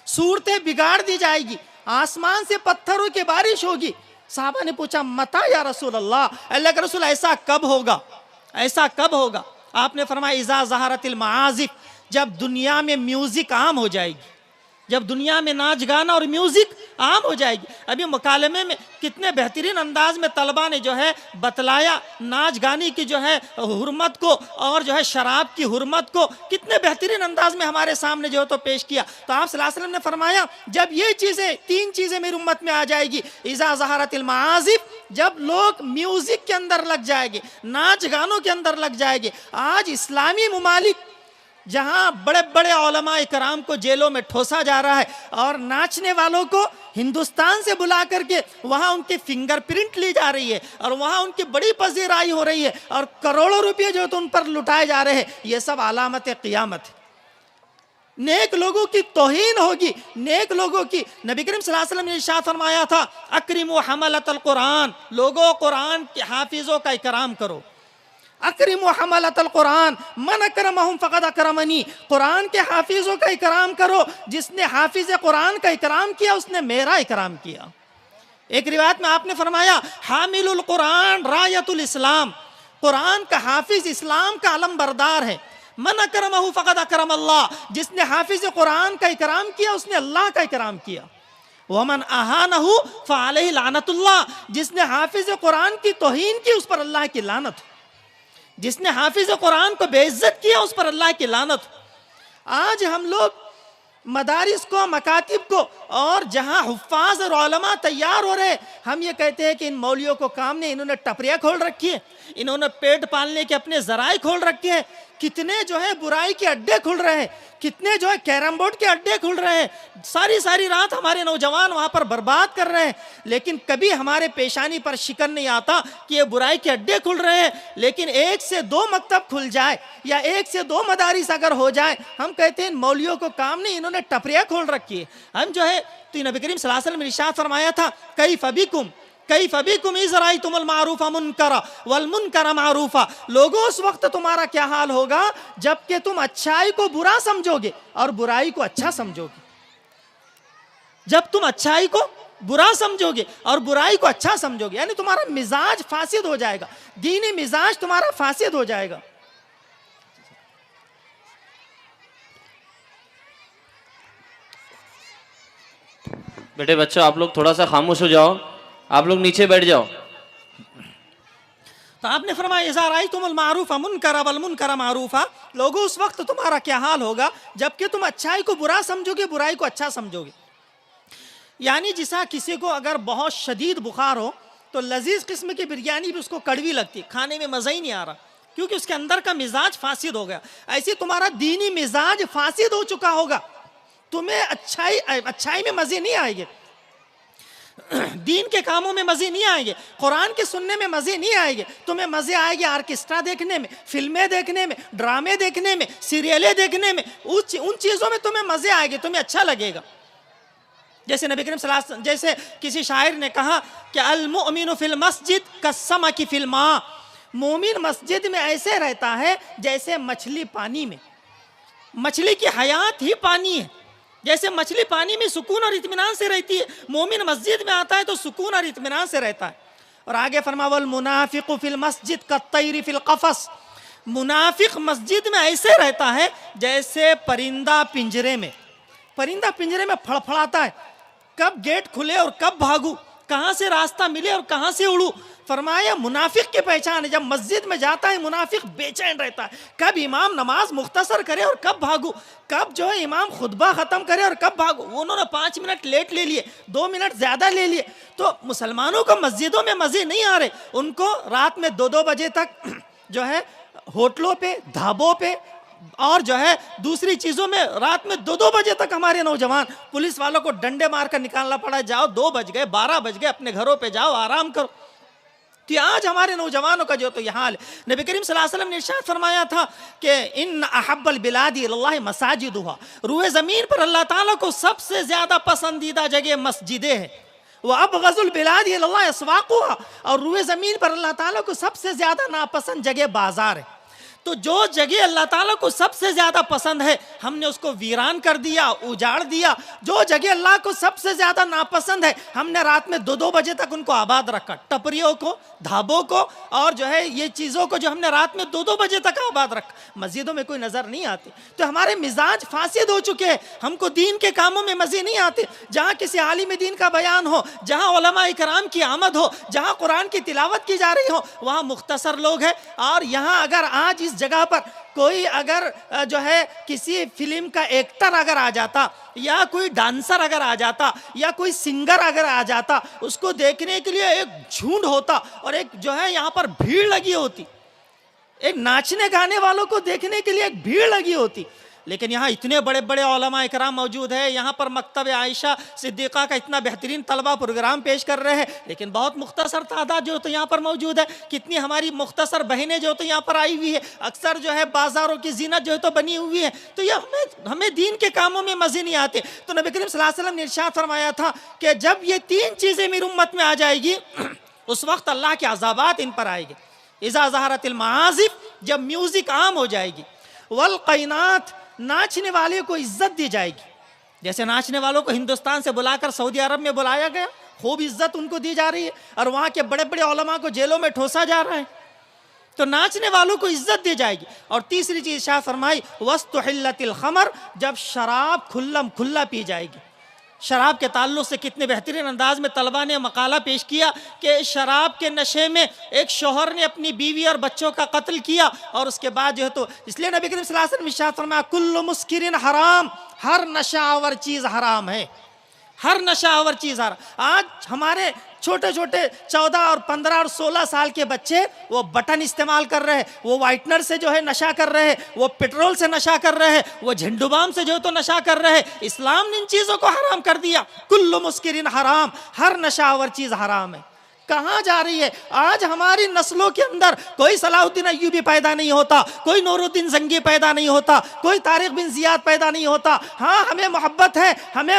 صورتیں بگاڑ دی جائے گی، آسمان سے پتھروں کی بارش ہوگی۔ صحابہ نے پوچھا متی یا رسول اللہ، اللہ کے رسول ایسا کب ہوگا، ایسا کب ہوگا؟ آپ نے فرمایا اذا ظہرت المعازف، جب دنیا میں میوزک عام ہو جائے گی، جب دنیا میں ناچ گانا اور میوزک عام ہو جائے گی۔ ابھی مکالمے میں کتنے بہترین انداز میں طلبہ نے جو ہے بتلایا ناچ گانے کی جو ہے حرمت کو، اور جو ہے شراب کی حرمت کو کتنے بہترین انداز میں ہمارے سامنے جو ہے تو پیش کیا۔ تو آپ صلی اللہ علیہ وسلم نے فرمایا جب یہ چیزیں، تین چیزیں میری امت میں آ جائے گی، اذا ظہرت المعازف، جب لوگ میوزک کے اندر لگ جائے گے، ناچ گانوں کے اندر لگ جائے گے۔ آج اسلامی ممالک جہاں بڑے بڑے علماء اکرام کو جیلوں میں ٹھوسا جا رہا ہے، اور ناچنے والوں کو ہندوستان سے بلا کر کے وہاں ان کے فنگر پرنٹ لی جا رہی ہے، اور وہاں ان کی بڑی پذیرائی ہو رہی ہے، اور کروڑوں روپے جو تو ان پر لٹائے جا رہے ہیں، یہ سب علامت قیامت ہے۔ نیک لوگوں کی توہین ہوگی، نیک لوگوں کی۔ نبی کریم صلی اللہ علیہ وسلم نے ارشاد فرمایا تھا اکرموا حملۃ القرآن، لوگوں قرآن کے حافظوں کا اکرام کرو۔ اکرموا حملۃ القرآن من اکرمہم فقد اکرمنی، قرآن کے حافظوں کا اکرام کرو، جس نے حافظ قرآن کا اکرام کیا اس نے میرا اکرام کیا۔ ایک روایت میں آپ نے فرمایا حامل القرآن رایۃ الاسلام، قرآن کا حافظ اسلام کا علم بردار ہے۔ من اکرمہ فقد اکرم اللہ، جس نے حافظ قرآن کا اکرام کیا اس نے اللہ کا اکرام کیا۔ ومن اہانہ فعلیہ لعنت اللہ، جس نے حافظ قرآن کی توہین کی اس پر اللہ کی لعنت ہو، جس نے حافظ قرآن کو بے عزت کیا اس پر اللہ کی لعنت ہو۔ آج ہم لوگ مدارس کو، مکاتب کو، اور جہاں حفاظ اور علماء تیار ہو رہے، ہم یہ کہتے ہیں کہ ان مولویوں کو کام نہیں، انہوں نے ٹپریاں کھول رکھی ہیں، انہوں نے پیٹ پالنے کے اپنے ذرائع کھول رکھے ہیں، کتنے جو ہے برائی کے اڈے کھل رہے ہیں، کتنے جو ہے کیرم بورڈ کے اڈے کھل رہے ہیں، ساری رات ہمارے نوجوان وہاں پر برباد کر رہے ہیں، لیکن کبھی ہمارے پیشانی پر شکن نہیں آتا کہ یہ برائی کے اڈے کھل رہے ہیں۔ لیکن ایک سے دو مکتب کھل جائے یا ایک سے دو مدارس اگر ہو جائے، ہم کہتے ہیں ان مولویوں کو کام نہیں، انہوں نے ٹپریاں کھول رکھی ہے۔ ہم جو ہے تو نبی کریم صلی اللہ علیہ وسلم نے ارشاد فرمایا تھا کیف بکم اذ رأیتم المعروف منکرا والمنکر معروفا، لوگوں اس وقت تمہارا کیا حال ہوگا جب کہ تم اچھائی کو برا سمجھو گے اور برائی کو اچھا سمجھو گے، جب تم اچھائی کو برا سمجھو گے اور برائی کو اچھا سمجھو گے، یعنی تمہارا مزاج فاسد ہو جائے گا، دینی مزاج تمہارا فاسد ہو جائے گا۔ بیٹے بچوں آپ لوگ تھوڑا سا خاموش ہو جاؤ، آپ لوگ نیچے بیٹھ جاؤ۔ تو آپ نے فرمایا اذا رأیتم المعروف منکرا والمنکر معروفا، لوگوں اس وقت تمہارا کیا حال ہوگا جبکہ تم اچھائی کو برا سمجھو گے، برائی کو اچھا سمجھو گے۔ یعنی جسا کسی کو اگر بہت شدید بخار ہو تو لذیذ قسم کی بریانی بھی اس کو کڑوی لگتی، کھانے میں مزہ ہی نہیں آ رہا، کیونکہ اس کے اندر کا مزاج فاسد ہو گیا۔ ایسے تمہارا دینی مزاج فاسد ہو چکا ہوگا، تمہیں اچھائی میں مزے نہیں آئے گے، دین کے کاموں میں مزے نہیں آئیں گے، قرآن کے سننے میں مزے نہیں آئیں گے، تمہیں مزے آئے گے آرکسٹرا دیکھنے میں، فلمیں دیکھنے میں، ڈرامے دیکھنے میں، سیریلیں دیکھنے میں، ان چیزوں میں تمہیں مزے آئے گے، تمہیں اچھا لگے گا۔ جیسے نبی کریم صلی اللہ علیہ وسلم، جیسے کسی شاعر نے کہا کہ المؤمن فی المسجد کالسمک فی الماء، مومن مسجد میں ایسے رہتا ہے جیسے مچھلی پانی میں، مچھلی کی حیات ہی پانی ہے، جیسے مچھلی پانی میں سکون اور اطمینان سے رہتی ہے، مومن مسجد میں آتا ہے تو سکون اور اطمینان سے رہتا ہے۔ اور آگے فرمایا والمنافق فی المسجد کالطیر فی القفص، منافق مسجد میں ایسے رہتا ہے جیسے پرندہ پنجرے میں پھڑپھڑاتا ہے، کب گیٹ کھلے اور کب بھاگوں، کہاں سے راستہ ملے اور کہاں سے اڑوں۔ فرمایا منافق کی پہچان ہے، جب مسجد میں جاتا ہے منافق بے چین رہتا ہے، کب امام نماز مختصر کرے اور کب بھاگوں، کب جو ہے امام خطبہ ختم کرے اور کب بھاگوں۔ انہوں نے 5 منٹ لیٹ لے لیے، 2 منٹ زیادہ لے لیے۔ تو مسلمانوں کو مسجدوں میں مزے نہیں آ رہے، ان کو رات میں 2 بجے تک جو ہے ہوٹلوں پہ، ڈھابوں پہ اور جو ہے دوسری چیزوں میں رات میں 2 بجے تک ہمارے نوجوان، پولیس والوں کو ڈنڈے مار کر نکالنا پڑا، جاؤ 2 بج گئے، 12 بج گئے، اپنے گھروں پہ جاؤ، آرام کرو۔ تو آج ہمارے نوجوانوں کا جو تو یہ حال ہے۔ نبی کریم صلی اللہ علیہ وسلم نے ارشاد فرمایا تھا کہ ان احب البلاد الی اللہ مساجدها، روئے زمین پر اللہ تعالیٰ کو سب سے زیادہ پسندیدہ جگہ مسجدیں ہیں، وابغض البلاد الی اللہ اسواقها، اور روئے زمین پر اللہ تعالیٰ کو سب سے زیادہ ناپسند جگہ بازار ہے۔ تو جو جگہ اللہ تعالیٰ کو سب سے زیادہ پسند ہے ہم نے اس کو ویران کر دیا، اجاڑ دیا. جو جگہ اللہ کو سب سے زیادہ ناپسند ہے ہم نے رات میں 2 بجے تک ان کو آباد رکھا. ٹپریوں کو، ڈھابوں کو، اور جو ہے یہ چیزوں کو جو ہم نے رات میں 2 بجے تک آباد رکھا. مسجدوں میں کوئی نظر نہیں آتی. تو ہمارے مزاج فاسد ہو چکے ہیں. ہم کو دین کے کاموں میں مزے نہیں آتے. جہاں کسی عالم دین کا بیان ہو، جہاں علماء کرام کی آمد ہو، جہاں قرآن کی تلاوت کی جا رہی ہو، وہاں مختصر لوگ ہیں. اور یہاں اگر آج اس جگہ پر کوئی اگر جو ہے کسی فلم کا ایکٹر اگر آ جاتا، یا کوئی ڈانسر اگر آ جاتا، یا کوئی سنگر اگر آ جاتا، اس کو دیکھنے کے لیے ایک جھنڈ ہوتا اور ایک جو ہے یہاں پر بھیڑ لگی ہوتی. ایک ناچنے گانے والوں کو دیکھنے کے لیے ایک بھیڑ لگی ہوتی. لیکن یہاں اتنے بڑے بڑے علماء اکرام موجود ہیں. یہاں پر مکتب عائشہ صدیقہ کا اتنا بہترین طلبہ پروگرام پیش کر رہے ہیں، لیکن بہت مختصر تعداد جو تو یہاں پر موجود ہے. کتنی ہماری مختصر بہنیں جو تو یہاں پر آئی ہوئی ہے. اکثر جو ہے بازاروں کی زینت جو ہے تو بنی ہوئی ہے. تو یہ ہمیں دین کے کاموں میں مزے نہیں آتے. تو نبی کریم صلی اللہ علیہ وسلم نے ارشاد فرمایا تھا کہ جب یہ 3 چیزیں میری امت میں آ جائے گی اس وقت اللہ کے عذابات ان پر آئے گے. اذا ظہرت المعازف، جب میوزک عام ہو جائے گی. والقینات، ناچنے والے کو عزت دی جائے گی. جیسے ناچنے والوں کو ہندوستان سے بلا کر سعودی عرب میں بلایا گیا، خوب عزت ان کو دی جا رہی ہے، اور وہاں کے بڑے بڑے علماء کو جیلوں میں ٹھوسا جا رہا ہے. تو ناچنے والوں کو عزت دی جائے گی. اور تیسری چیز ارشاد فرمائی وَاسْتُحِلَّتِ الْخَمْرُ، جب شراب کھلم کھلا پی جائے گی. شراب کے تعلق سے کتنے بہترین انداز میں طلبہ نے مقالہ پیش کیا کہ شراب کے نشے میں ایک شوہر نے اپنی بیوی اور بچوں کا قتل کیا، اور اس کے بعد جو ہے تو اس لیے نبی کریم صلی اللہ علیہ وسلم ارشاد فرمایا کل مسکر حرام، ہر نشہ آور چیز حرام ہے. ہر نشہ آور چیز حرام. آج ہمارے چھوٹے چھوٹے 14 اور 15 اور 16 سال کے بچے وہ بٹن استعمال کر رہے ہیں، وہ وائٹنر سے جو ہے نشہ کر رہے ہیں، وہ پیٹرول سے نشہ کر رہے ہیں، وہ جھنڈو بام سے جو ہے تو نشہ کر رہے ہیں. اسلام نے ان چیزوں کو حرام کر دیا. کل مسکرین حرام، ہر نشہ آور چیز حرام ہے. کہاں جا رہی ہے؟ آج ہماری نسلوں کے اندر کوئی صلاح الدین ایوبی پیدا نہیں ہوتا، کوئی نور الدین زنگی پیدا نہیں ہوتا، کوئی طارق بن زیاد پیدا نہیں ہوتا. ہاں ہمیں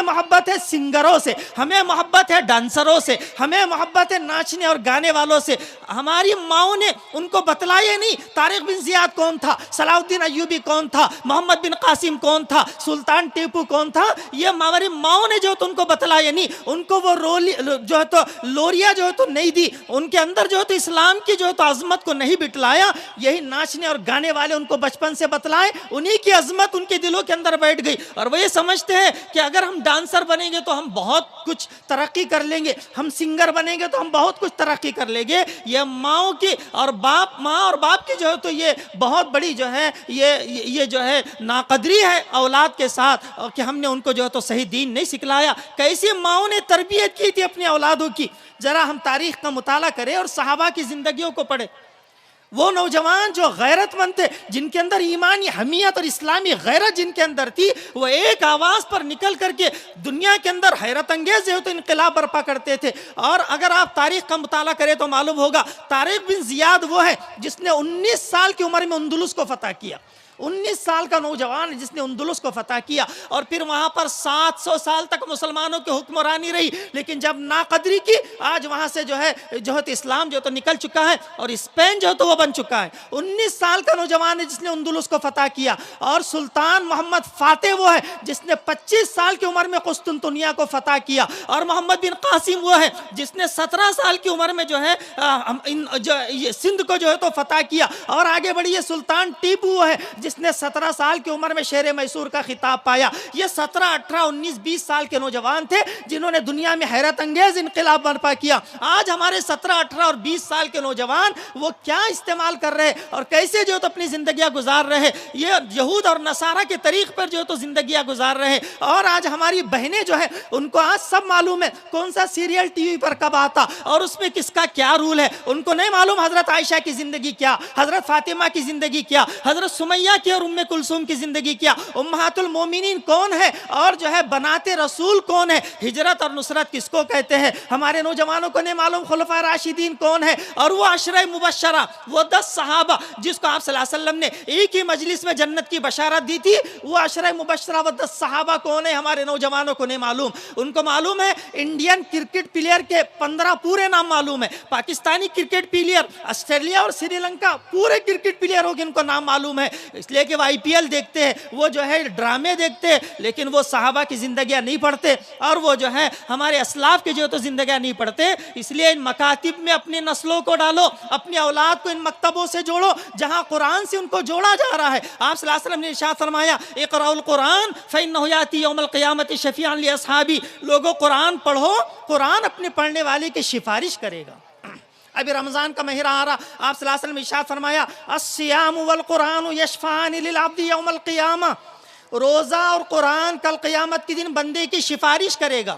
محبت ہے سنگروں سے، ہمیں محبت ہے ڈانسروں سے، ہمیں محبت ہے ناچنے اور گانے والوں سے. ہماری ماؤں نے ان کو بتلایا نہیں طارق بن زیاد کون تھا، صلاح الدین ایوبی کون تھا، محمد بن قاسم کون تھا، سلطان ٹیپو کون تھا. یہ ہماری ماؤں نے جو تو ان کو بتلایا نہیں. ان کو وہ جو ہے تو لوریا جو ہے تو نہیں دی، ان کے اندر جو ہے تو اسلام کی جو ہے تو عظمت کو نہیں بتلایا. یہی ناچنے اور گانے والے ان کو بچپن سے بتلائے، انہی کی عظمت ان کے دلوں کے اندر بیٹھ گئی. اور وہ یہ سمجھتے ہیں کہ اگر ہم ڈانسر بنیں گے تو ہم بہت کچھ ترقی کر لیں گے، ہم سنگر بنیں گے تو ہم بہت کچھ ترقی کر لیں گے. یہ ماں اور باپ کی جو ہے تو یہ بہت بڑی جو ہے یہ جو ہے ناقدری ہے اولاد کے ساتھ، کہ ہم نے ان کو جو ہے تو صحیح دین نہیں سکھلایا. کیسی ماؤں نے تربیت کی تھی اپنے اولادوں کی. ذرا ہم تاریخ کا مطالعہ کریں اور صحابہ کی زندگیوں کو پڑھیں. وہ نوجوان جو غیرت مند تھے، جن کے اندر ایمانی حمیت اور اسلامی غیرت جن کے اندر تھی، وہ ایک آواز پر نکل کر کے دنیا کے اندر حیرت انگیز جو تو انقلاب برپا کرتے تھے. اور اگر آپ تاریخ کا مطالعہ کریں تو معلوم ہوگا طارق بن زیاد وہ ہے جس نے 19 سال کی عمر میں اندلس کو فتح کیا. 19 سال کا نوجوان جس نے اندلس کو فتح کیا، اور پھر وہاں پر 700 سال تک مسلمانوں کی حکمرانی رہی. لیکن جب ناقدری کی، آج وہاں سے جو ہے تو اسلام جو تو نکل چکا ہے اور اسپین جو تو وہ بن چکا ہے. 19 سال کا نوجوان ہے جس نے اندلس کو فتح کیا. اور سلطان محمد فاتح وہ ہے جس نے 25 سال کی عمر میں قسطنطنیہ کو فتح کیا. اور محمد بن قاسم وہ ہے جس نے 17 سال کی عمر میں جو ہے سندھ کو جو ہے تو فتح کیا. اور آگے بڑھیے سلطان ٹیپو وہ ہے جس نے 17 سال کی عمر میں شیر میسور کا خطاب پایا. یہ 17, 18, 19, 20 سال کے نوجوان تھے جنہوں نے دنیا میں حیرت انگیز انقلاب برپا کیا. آج ہمارے 17, 18 اور 20 سال کے نوجوان وہ کیا استعمال کر رہے اور کیسے جو تو اپنی زندگیاں گزار رہے. یہ یہود اور نصارہ کے طریق پر جو تو زندگیاں گزار رہے. اور آج ہماری بہنیں جو ہیں ان کو آج سب معلوم ہے کون سا سیریل ٹی وی پر کب آتا اور اس میں کس کا کیا رول ہے. ان کو نہیں معلوم حضرت عائشہ کی زندگی کیا، حضرت فاطمہ کی زندگی کیا، حضرت سمیہ کی اور ام کلثوم کی زندگی کیا، امہات المومنین کون ہے اور جو ہے بنات رسول کون ہے، ہجرت اور نصرت کس کو کہتے ہیں، ہمارے نوجوانوں کو نہیں معلوم خلفائے راشدین کون ہے، اور وہ عشرہ مبشرہ، وہ 10 صحابہ جس کو آپ صلی اللہ علیہ وسلم نے ایک ہی مجلس میں جنت کی بشارت دی تھی، وہ عشرہ مبشرہ و 10 صحابہ کون ہے، ہمارے نوجوانوں کو نہیں معلوم۔ ان کو معلوم ہے انڈین کرکٹ پلیئر کے 15 پورے نام معلوم ہے، پاکستانی کرکٹ پلیئر، آسٹریلیا اور سری لنکا پورے کرکٹ پلیئروں کے ان کو نام معلوم ہے، اس لیے کہ وہ IPL دیکھتے ہیں، وہ جو ہے ڈرامے دیکھتے ہیں، لیکن وہ صحابہ کی زندگیاں نہیں پڑھتے، اور وہ جو ہے ہمارے اسلاف کی جو تو زندگیاں نہیں پڑھتے۔ اس لیے ان مکاتب میں اپنی نسلوں کو ڈالو، اپنی اولاد کو ان مکتبوں سے جوڑو جہاں قرآن سے ان کو جوڑا جا رہا ہے۔ آپ صلی اللہ علیہ وسلم نے ارشاد فرمایا اقرأوا القرآن فإنه يأتي يوم القيامة شفيعا لأصحابي، لوگوں قرآن پڑھو، قرآن اپنے پڑھنے والے کی سفارش کرے گا۔ ابھی رمضان کا مہینہ آ رہا، آپ صلی اللہ علیہ وسلم نے ارشاد فرمایا الصیام والقرآن یشفعان للعبد یوم القیامہ، روزہ اور قرآن کل قیامت کے دن بندے کی سفارش کرے گا۔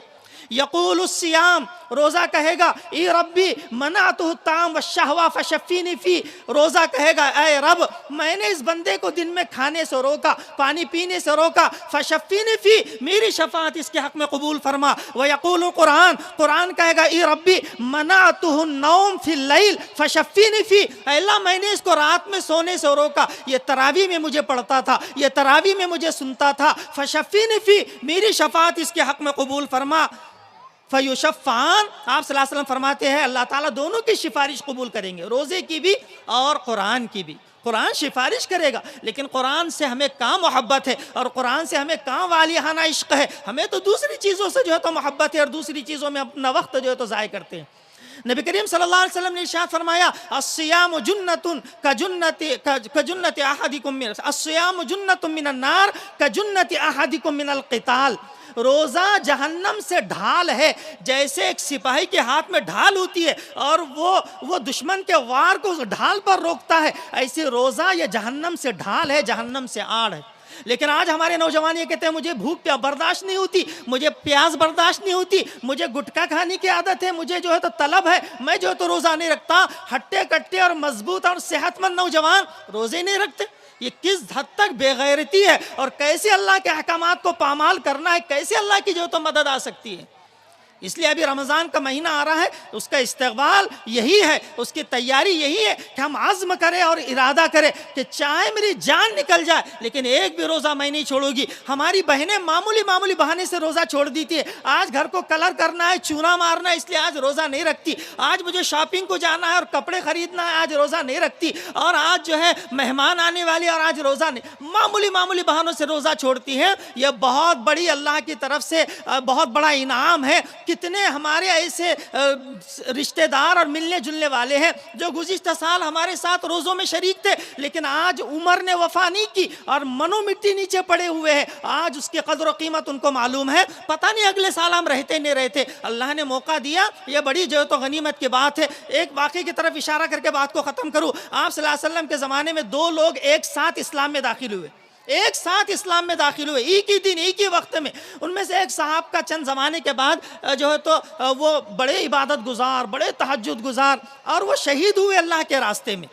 یقول الصیام، روزہ کہے گا اے ربی منعتہ الطعام والشہوہ فشفینی فی، روزہ کہے گا اے رب میں نے اس بندے کو دن میں کھانے سے روکا، پانی پینے سے روکا، فشفینی فی، میری شفاعت اس کے حق میں قبول فرما۔ ویقول القرآن، قرآن کہے گا اے ربی منعتہ النوم فی اللیل فشفینی فی، اے اللہ میں نے اس کو رات میں سونے سے روکا، یہ تراویح میں مجھے پڑھتا تھا، یہ تراویح میں مجھے سنتا تھا، فشفینی فی، میری شفاعت اس کے حق میں قبول فرما۔ فیشفعان، آپ صلی اللہ علیہ وسلم فرماتے ہیں اللہ تعالیٰ دونوں کی سفارش قبول کریں گے، روزے کی بھی اور قرآن کی بھی۔ قرآن سفارش کرے گا، لیکن قرآن سے ہمیں کہاں محبت ہے اور قرآن سے ہمیں کہاں والیانہ عشق ہے، ہمیں تو دوسری چیزوں سے جو ہے تو محبت ہے اور دوسری چیزوں میں اپنا وقت جو ہے تو ضائع کرتے ہیں۔ نبی کریم صلی اللہ علیہ وسلم نے ارشاد فرمایا الصیام جنۃ کجنۃ احدکم من الصیام جنۃ من النار کجنۃ احدکم من القتال، روزہ جہنم سے ڈھال ہے، جیسے ایک سپاہی کے ہاتھ میں ڈھال ہوتی ہے اور وہ دشمن کے وار کو اس ڈھال پر روکتا ہے، ایسے روزہ یہ جہنم سے ڈھال ہے، جہنم سے آڑ ہے۔ لیکن آج ہمارے نوجوان یہ کہتے ہیں مجھے بھوک برداشت نہیں ہوتی، مجھے پیاس برداشت نہیں ہوتی، مجھے گٹکا کھانے کی عادت ہے، مجھے جو ہے تو طلب ہے، میں جو ہے تو روزہ نہیں رکھتا۔ ہٹے کٹے اور مضبوط اور صحت مند نوجوان روزے نہیں رکھتے، یہ کس حد تک بے غیرتی ہے اور کیسے اللہ کے احکامات کو پامال کرنا ہے، کیسے اللہ کی جو تو مدد آ سکتی ہے۔ اس لیے ابھی رمضان کا مہینہ آ رہا ہے، اس کا استقبال یہی ہے، اس کی تیاری یہی ہے کہ ہم عزم کریں اور ارادہ کریں کہ چاہے میری جان نکل جائے لیکن ایک بھی روزہ میں نہیں چھوڑوں گی۔ ہماری بہنیں معمولی بہانے سے روزہ چھوڑ دیتی ہے، آج گھر کو کلر کرنا ہے، چونا مارنا ہے، اس لیے آج روزہ نہیں رکھتی، آج مجھے شاپنگ کو جانا ہے اور کپڑے خریدنا ہے، آج روزہ نہیں رکھتی، اور آج جو ہے مہمان آنے والے اور آج روزہ نہیں، معمولی بہانوں سے روزہ چھوڑتی ہے۔ یہ بہت بڑی اللہ کی طرف سے بہت بڑا انعام ہے۔ کتنے ہمارے ایسے رشتہ دار اور ملنے جلنے والے ہیں جو گزشتہ سال ہمارے ساتھ روزوں میں شریک تھے، لیکن آج عمر نے وفا نہیں کی اور منو مٹی نیچے پڑے ہوئے ہیں، آج اس کی قدر و قیمت ان کو معلوم ہے۔ پتہ نہیں اگلے سال ہم رہتے نہیں رہتے، اللہ نے موقع دیا، یہ بڑی جو ہے تو غنیمت کی بات ہے۔ ایک واقعے کی طرف اشارہ کر کے بات کو ختم کروں، آپ صلی اللہ علیہ وسلم کے زمانے میں 2 لوگ ایک ساتھ اسلام میں داخل ہوئے، ایک ساتھ اسلام میں داخل ہوئے، ایک ہی دن ایک ہی وقت میں۔ ان میں سے ایک صاحب کا چند زمانے کے بعد جو ہے تو وہ بڑے عبادت گزار، بڑے تہجد گزار، اور وہ شہید ہوئے اللہ کے راستے میں۔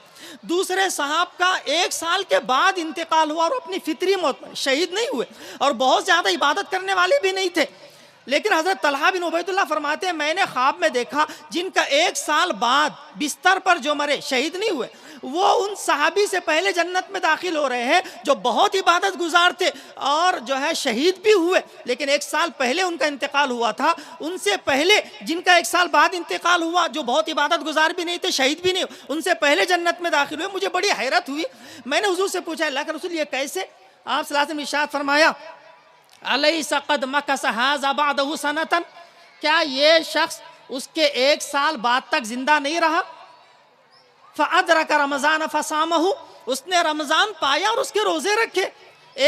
دوسرے صاحب کا 1 سال کے بعد انتقال ہوا اور اپنی فطری موت پر شہید نہیں ہوئے اور بہت زیادہ عبادت کرنے والے بھی نہیں تھے، لیکن حضرت طلحہ بن عبید اللہ فرماتے ہیں میں نے خواب میں دیکھا جن کا 1 سال بعد بستر پر جو مرے، شہید نہیں ہوئے، وہ ان صحابی سے پہلے جنت میں داخل ہو رہے ہیں جو بہت عبادت گزار تھے اور جو ہے شہید بھی ہوئے، لیکن 1 سال پہلے ان کا انتقال ہوا تھا، ان سے پہلے جن کا 1 سال بعد انتقال ہوا جو بہت عبادت گزار بھی نہیں تھے، شہید بھی نہیں، ان سے پہلے جنت میں داخل ہوئے۔ مجھے بڑی حیرت ہوئی، میں نے حضور سے پوچھا اللہ کے رسول یہ کیسے؟ آپ صلی اللہ علیہ وسلم نے ارشاد فرمایا الیس قد مکث ھذا بعدہ سنۃ، کیا یہ شخص اس کے 1 سال بعد تک زندہ نہیں رہا؟ فَأَدْرَكَ رَمَضَانَ فَصَامَهُ، اس نے رمضان پایا اور اس کے روزے رکھے،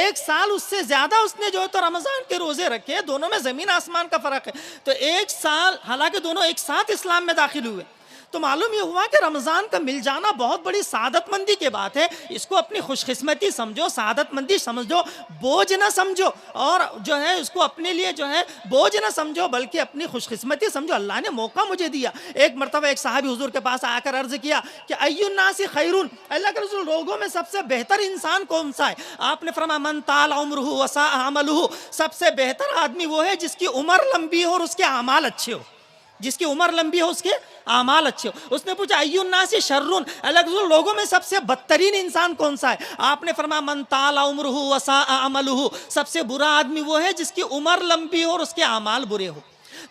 1 سال اس سے زیادہ اس نے جو ہے تو رمضان کے روزے رکھے، دونوں میں زمین آسمان کا فرق ہے، تو 1 سال، حالانکہ دونوں ایک ساتھ اسلام میں داخل ہوئے، تو معلوم یہ ہوا کہ رمضان کا مل جانا بہت بڑی سعادت مندی کی بات ہے. اس کو اپنی خوش قسمتی سمجھو, سعادت مندی سمجھو, بوجھ نہ سمجھو, اور جو ہے اس کو اپنے لیے جو ہے بوجھ نہ سمجھو بلکہ اپنی خوش قسمتی سمجھو. اللہ نے موقع مجھے دیا. ایک مرتبہ ایک صحابی حضور کے پاس آ کر عرض کیا کہ ای الناس خیرون, اللہ کے رسول لوگوں میں سب سے بہتر انسان کون سا ہے؟ آپ نے فرمایا من طال عمرہ وساء عملہ, سب سے بہتر آدمی وہ ہے جس کی عمر لمبی ہو اور اس کے اعمال اچھے ہو. جس کی عمر لمبی ہو اس کے اعمال اچھے ہو. اس نے پوچھا ای الناس شرون, اللہ کے رسول لوگوں میں سب سے بدترین انسان کون سا ہے؟ آپ نے فرمایا من طال عمرہ وساء عملہ, سب سے برا آدمی وہ ہے جس کی عمر لمبی ہو اور اس کے اعمال برے ہو.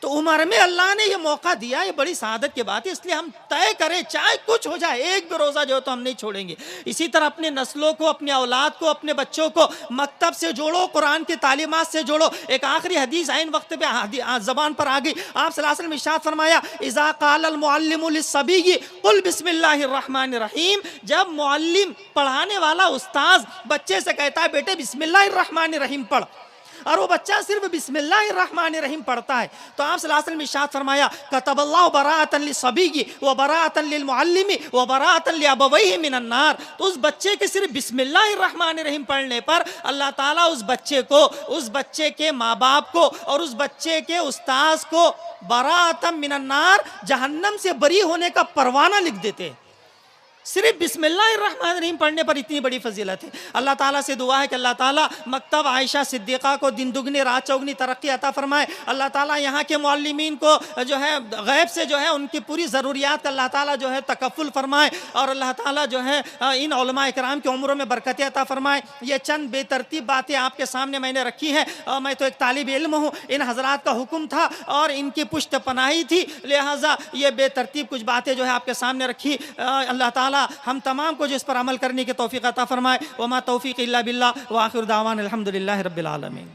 تو عمر میں اللہ نے یہ موقع دیا, یہ بڑی سعادت کی بات ہے. اس لیے ہم طے کریں چاہے کچھ ہو جائے, ایک بھی روزہ جو تو ہم نہیں چھوڑیں گے. اسی طرح اپنے نسلوں کو, اپنے اولاد کو, اپنے بچوں کو مکتب سے جوڑو, قرآن کی تعلیمات سے جوڑو. ایک آخری حدیث عین وقت پہ زبان پر آ گئی. آپ صلی اللہ علیہ وسلم ارشاد فرمایا اذا قال المعلم للصبی قل بسم اللہ الرحمن الرحیم, جب معلم پڑھانے والا استاذ بچے سے کہتا ہے بیٹے بسم اللہ الرحمن الرحیم پڑھ, اور وہ بچہ صرف بسم اللہ الرحمن الرحیم پڑھتا ہے, تو آپ صلی اللہ علیہ وسلم ارشاد فرمایا کتب اللہ براءۃ للصبی وبراءۃ للمعلم وبراءۃ لابویہ من النار. تو اس بچے کے صرف بسم اللہ الرحمن الرحیم پڑھنے پر اللہ تعالیٰ اس بچے کو, اس بچے کے ماں باپ کو اور اس بچے کے استاذ کو براءۃ من النار, جہنم سے بری ہونے کا پروانہ لکھ دیتے. صرف بسم اللہ الرحمن الرحیم پڑھنے پر اتنی بڑی فضیلت ہے. اللہ تعالیٰ سے دعا ہے کہ اللہ تعالیٰ مکتب عائشہ صدیقہ کو دن دگنی رات چوگنی ترقی عطا فرمائے. اللہ تعالیٰ یہاں کے معلمین کو جو ہے غیب سے جو ہے ان کی پوری ضروریات کا اللہ تعالیٰ جو ہے تکفل فرمائے, اور اللہ تعالیٰ جو ہے ان علماء کرام کی عمروں میں برکتیں عطا فرمائے. یہ چند بے ترتیب باتیں آپ کے سامنے میں نے رکھی ہیں, اور میں تو ایک طالب علم ہوں, ان حضرات کا حکم تھا اور ان کی پشت پناہی تھی, لہٰذا یہ بے ترتیب کچھ باتیں جو ہے آپ کے سامنے رکھی. اللہ تعالیٰ ہم تمام کو جس پر عمل کرنے کی توفیق عطا فرمائے. وما توفیق الا باللہ, وآخر دعوانا الحمدللہ رب العالمین.